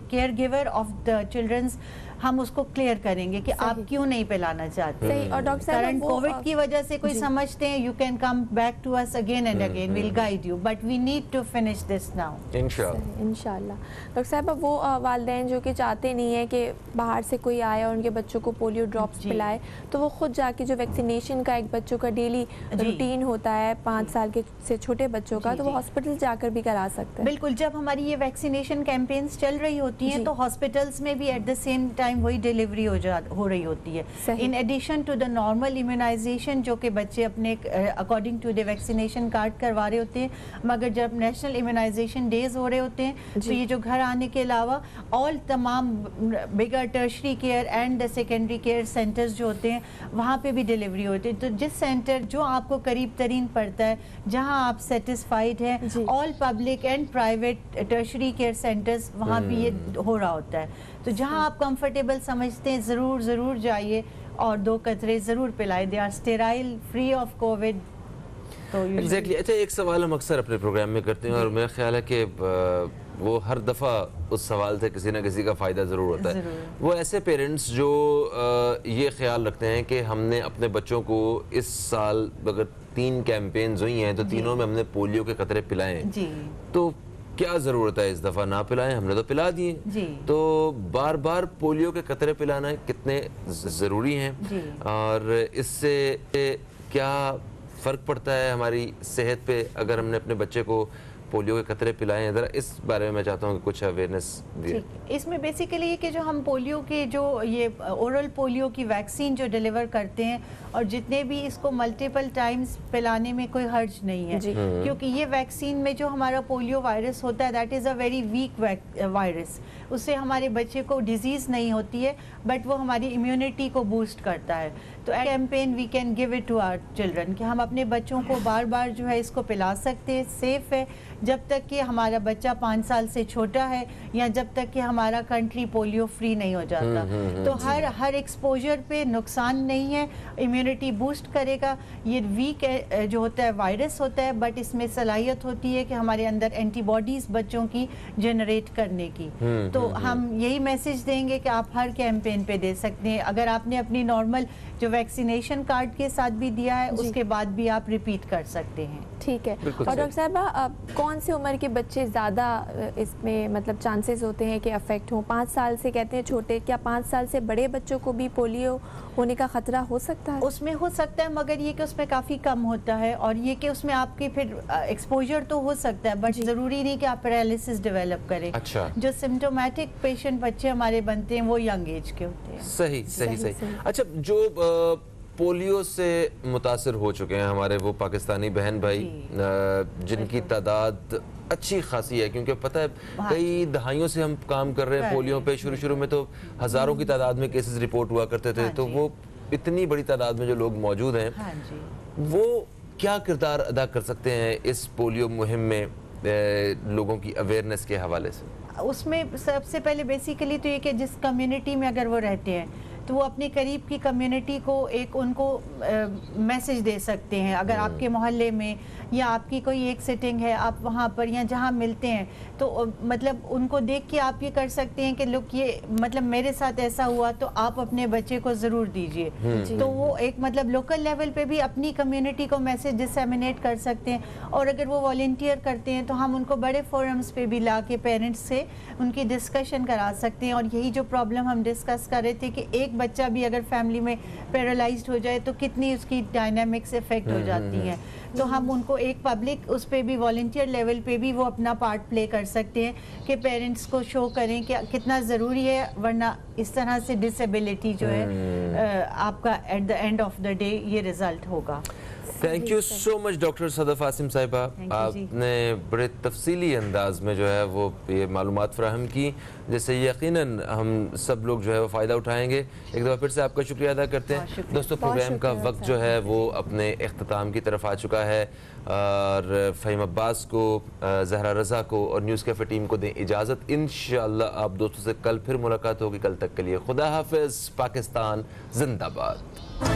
E: care giver of the children's, ہم اس کو کلیئر کریں گے کہ آپ کیوں نہیں پلانا چاہتے.
C: اور ڈاکٹر صاحب
E: کرنٹ کووڈ کی وجہ سے کوئی سمجھتے ہیں, you can come back to us again and again, we'll guide you, but we need to finish this now
C: انشاءاللہ. ڈاکٹر صاحب وہ والدین جو کہ چاہتے نہیں ہیں کہ باہر سے کوئی آئے اور ان کے بچوں کو پولیو ڈراپس پلائے, تو وہ خود جا کے جو ویکسینیشن کا ایک بچوں کا ڈیلی روٹین ہوتا ہے 5 سال کے سے چھوٹے بچوں کا, تو وہ ہاسپٹل جا کر بھی کرا سکتے ہیں.
E: بالکل, جب ہماری یہ ویکسینیشن کیمپینز چل رہی ہوتی ہیں تو ہاسپٹلس میں بھی ایٹ دا سیم ٹائم وہی ڈیلیوری ہو رہی ہوتی ہے. In addition to the normal immunization جو کہ بچے اپنے according to the vaccination card کروا رہے ہوتے ہیں, مگر جب نیشنل امیونائزیشن ڈیز ہو رہے ہوتے ہیں تو یہ جو گھر آنے کے علاوہ آل تمام bigger tertiary care and the secondary care centres جو ہوتے ہیں وہاں پہ بھی ڈیلیوری ہوتی ہے. تو جس سینٹر جو آپ کو قریب ترین پڑتا ہے, جہاں آپ سیٹسفائیڈ ہیں, all public and private tertiary care centres وہاں بھی یہ ہو رہا ہوتا ہے. تو جہاں آپ کمفرٹیبل سمجھتے ہیں ضرور جائیے اور 2 قطرے ضرور پلائے. They are sterile, free of COVID.
B: Exactly. اچھا, ایک سوال ہم اکثر اپنے پروگرام میں کرتے ہیں اور میرا خیال ہے کہ وہ ہر دفعہ اس سوال سے کسی نہ کسی کا فائدہ ضرور ہوتا ہے. وہ ایسے پیرنٹس جو یہ خیال رکھتے ہیں کہ ہم نے اپنے بچوں کو اس سال اگر 3 کیمپینز ہوئی ہیں تو تینوں میں ہم نے پولیو کے قطرے پلائے ہیں, تو کیا ضرورت ہے اس دفعہ نہ پلائیں, ہم نے تو پلا دیے. تو بار بار پولیو کے قطرے پلانا کتنے ضروری ہیں اور اس سے کیا فرق پڑتا ہے ہماری صحت پہ اگر ہم نے اپنے بچے کو پولیو کے قطرے پلائیں؟ ذرا اس بارے میں میں چاہتا ہوں کہ کچھ اویئرنیس دیں.
E: اس میں بیسیکلی یہ کہ جو ہم پولیو کے جو یہ اورل پولیو کی ویکسین جو ڈیلیور کرتے ہیں اور جتنے بھی اس کو ملٹیپل ٹائمز پلانے میں کوئی حرج نہیں ہے, کیونکہ یہ ویکسین میں جو ہمارا پولیو وائرس ہوتا ہے that is a very weak virus. اس سے ہمارے بچے کو ڈیزیز نہیں ہوتی ہے بٹ وہ ہماری امیونٹی کو بوسٹ کرتا ہے. تو campaign we can give it to our children کہ ہم اپنے بچوں کو بار بار جو ہے اس کو پلا سکتے ہیں, سیف ہے جب تک کہ ہمارا بچہ 5 سال سے چھوٹا ہے یا جب تک کہ ہمارا کنٹری پولیو فری نہیں ہو جاتا. تو ہر ایکسپوجر پہ نقصان نہیں ہے, امیونٹی بوسٹ کرے گا. یہ ویک جو ہوتا ہے وائرس ہوتا ہے بٹ اس میں صلاحیت ہوتی ہے کہ ہمارے اندر اینٹی باڈیز بچوں کی جنریٹ کرنے کی. تو ہم یہی میسج دیں گے کہ آپ ہر کیمپین پہ دے سکتے ہیں. اگر آپ نے اپنی نارمل جو ویکسینیشن کارڈ کے ساتھ بھی دیا ہے اس کے بعد بھی آپ ریپیٹ کر سکتے ہیں.
C: ٹھیک ہے. اور ڈاکٹر صاحبہ کون سی عمر کے بچے زیادہ اس میں مطلب چانسز ہوتے ہیں کہ افیکٹ ہوں؟ 5 سال سے کہتے ہیں چھوٹے, کیا 5 سال سے بڑے بچوں کو بھی پولیو ہونے کا خطرہ ہو سکتا ہے؟
E: اس میں ہو سکتا ہے مگر یہ کہ اس میں کافی کم ہوتا ہے اور یہ کہ اس میں آپ کے پھر ایکسپوجر تو ہو سکتا ہے بٹ ضروری نہیں کہ آپ پیرالسس ڈیولپ کریں. جو سمٹومیٹک پیشنٹ بچے ہمارے بنتے ہیں وہ ینگ ایج کے ہوتے ہیں.
B: صحیح. اچھا, جو پولیو سے متاثر ہو چکے ہیں ہمارے وہ پاکستانی بہن بھائی جن کی تعداد اچھی خاصی ہے, کیونکہ پتہ ہے کئی دہائیوں سے ہم کام کر رہے ہیں پولیو پہ. شروع میں تو ہزاروں کی تعداد میں کیسز رپورٹ ہوا کرتے تھے, تو وہ اتنی بڑی تعداد میں جو لوگ موجود ہیں وہ کیا کردار ادا کر سکتے ہیں اس پولیو مہم میں لوگوں کی اویئرنیس کے حوالے سے؟
E: اس میں سب سے پہلے بیسیکلی تو یہ کہ جس کمیونٹی میں اگر وہ رہتے ہیں تو وہ اپنی قریب کی کمیونٹی کو ایک ان کو میسج دے سکتے ہیں. اگر آپ کے محلے میں یا آپ کی کوئی ایک سیٹنگ ہے آپ وہاں پر یا جہاں ملتے ہیں تو مطلب ان کو دیکھ کے آپ یہ کر سکتے ہیں کہ لوگ یہ مطلب میرے ساتھ ایسا ہوا تو آپ اپنے بچے کو ضرور دیجئے. تو وہ ایک مطلب لوکل لیول پہ بھی اپنی کمیونٹی کو میسج ڈسیمینیٹ کر سکتے ہیں. اور اگر وہ والنٹیئر کرتے ہیں تو ہم ان کو بڑے فورمز پہ بھی لا کے پیرنٹس سے ان کی ڈسکشن کرا سکتے ہیں. اور یہی جو پرابلم ہم ڈسکس کر رہے تھے کہ ایک بچہ بھی اگر فیملی میں پیرالائزڈ ہو جائے تو کتنی اس کی ڈائنامکس افیکٹ ہو جاتی ہیں. تو ہم ان کو ایک پبلک اس پہ بھی والنٹیئر لیول پہ بھی وہ اپنا پارٹ پلے کر سکتے ہیں کہ پیرنٹس کو شو کریں کہ کتنا ضروری ہے, ورنہ اس طرح سے ڈسیبلٹی جو ہے آپ کا at the end of the day یہ ریزلٹ ہوگا.
B: Thank you so much doctor Sadaf Asim صاحبہ, آپ نے بڑے تفصیلی انداز میں جو ہے وہ یہ معلومات فراہم کی جس سے یقیناً ہم سب لوگ جو ہے وہ فائدہ اٹھائیں گے. ایک دفعہ پھر سے آپ کا شکریہ ادا کرتے ہیں. دوستو پروگرام کا وقت جو ہے وہ اپنے اختتام کی طرف آ چکا ہے اور فہیم عباس کو, زہرا رضا کو اور نیوز کیفے ٹیم کو دیں اجازت. انشاءاللہ آپ دوستوں سے کل پھر ملاقات ہوگی. کل تک کے لیے خدا حافظ. پاکستان زندہ باد.